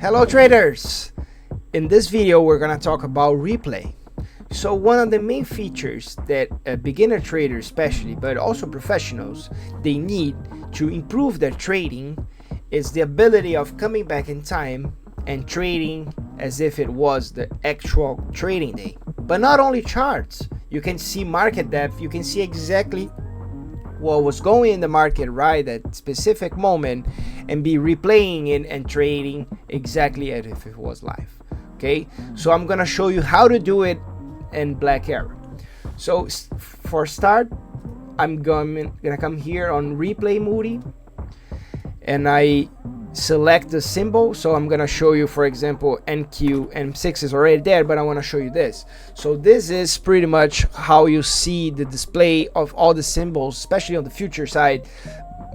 Hello traders! In this video we're gonna talk about replay. So one of the main features that beginner traders especially, but also professionals, they need to improve their trading is the ability of coming back in time and trading as if it was the actual trading day. But not only charts, you can see market depth, you can see exactly what was going in the market right at specific moment and be replaying it and trading exactly as if it was live. Okay, so I'm gonna show you how to do it in BlackArrow. So for start, I'm gonna come here on replay Moody and I select the symbol. So I'm gonna show you, for example, NQ M6 is already there, but I want to show you this. So this is pretty much how you see the display of all the symbols, especially on the future side,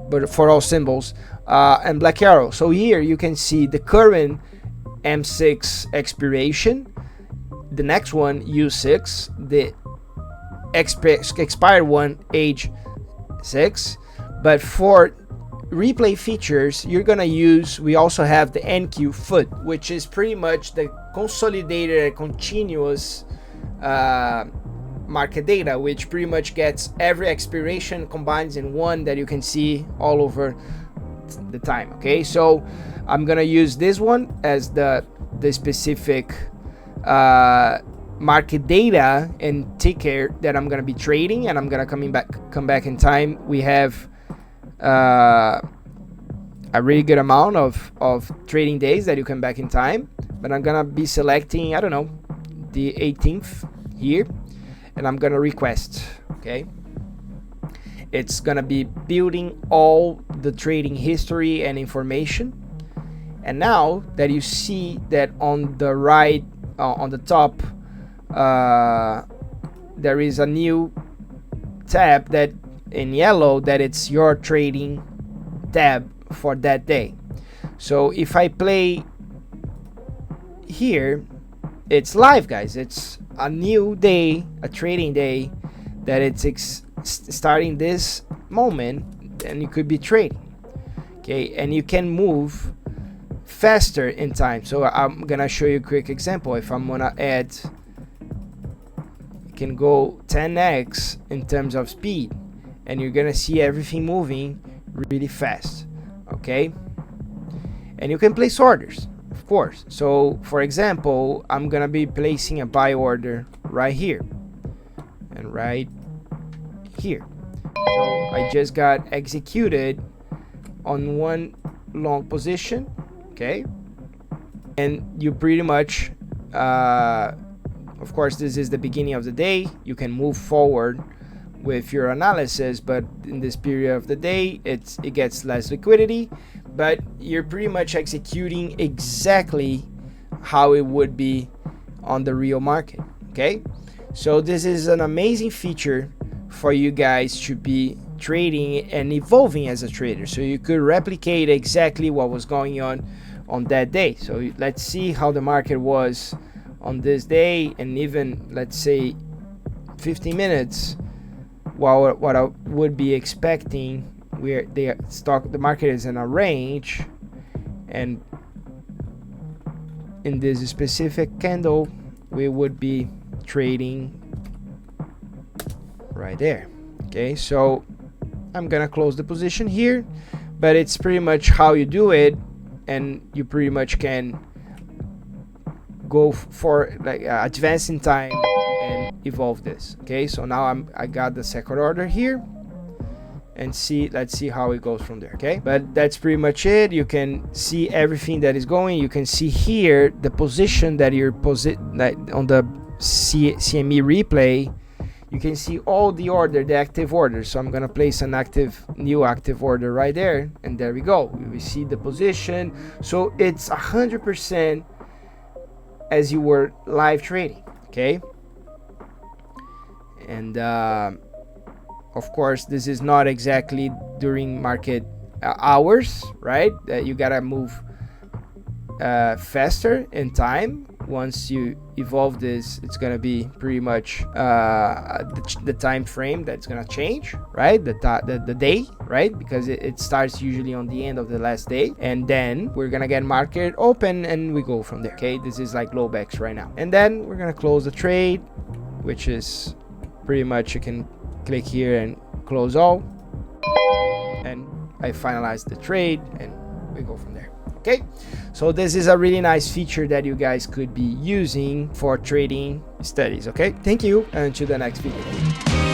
but for all symbols and BlackArrow. So here you can see the current M6 expiration, the next one U6, the expired one age 6. But for replay features, you're gonna use, we also have the NQ foot, which is pretty much the consolidated continuous market data, which pretty much gets every expiration combines in one that you can see all over the time. Okay, so I'm gonna use this one as the specific market data and ticker that I'm gonna be trading, and I'm gonna come back in time. We have a really good amount of trading days that you come back in time, but I'm gonna be selecting, I don't know, the 18th here, and I'm gonna request. Okay, it's gonna be building all the trading history and information. And now that you see that on the right, on the top, there is a new tab that in yellow, that it's your trading tab for that day. So if I play here, it's live, guys. It's a new day, a trading day, that it's starting this moment, and you could be trading. Okay, and you can move faster in time. So I'm gonna show you a quick example. If I'm gonna add, you can go 10x in terms of speed, and you're gonna see everything moving really fast. Okay, and you can place orders, of course. So for example, I'm gonna be placing a buy order right here and right here. So I just got executed on one long position. Okay, and you pretty much of course, this is the beginning of the day. You can move forward with your analysis, but in this period of the day, it gets less liquidity, but you're pretty much executing exactly how it would be on the real market. Okay, so this is an amazing feature for you guys to be trading and evolving as a trader, so you could replicate exactly what was going on that day. So let's see how the market was on this day, and even let's say 15 minutes, while what I would be expecting, where the market is in a range, and in this specific candle we would be trading right there. Okay, so I'm gonna close the position here, but it's pretty much how you do it, and you pretty much can go for like advance in time and evolve this. Okay, so now I got the second order here, and let's see how it goes from there. Okay, but that's pretty much it. You can see everything that is going. You can see here the position that you're like on the CME replay. You can see all the order, the active order. So I'm gonna place an new active order right there, and there we go. We see the position. So it's 100% as you were live trading. Okay, and of course this is not exactly during market hours, right? You gotta move faster in time, once you evolve this, it's gonna be pretty much the time frame that's gonna change, right? The day, right? Because it starts usually on the end of the last day, and then we're gonna get market open and we go from there. Okay, this is like low backs right now, and then we're gonna close the trade, which is pretty much, you can click here and close all, and I finalize the trade and we go from there. Okay, so this is a really nice feature that you guys could be using for trading studies. Okay, thank you, and until the next video.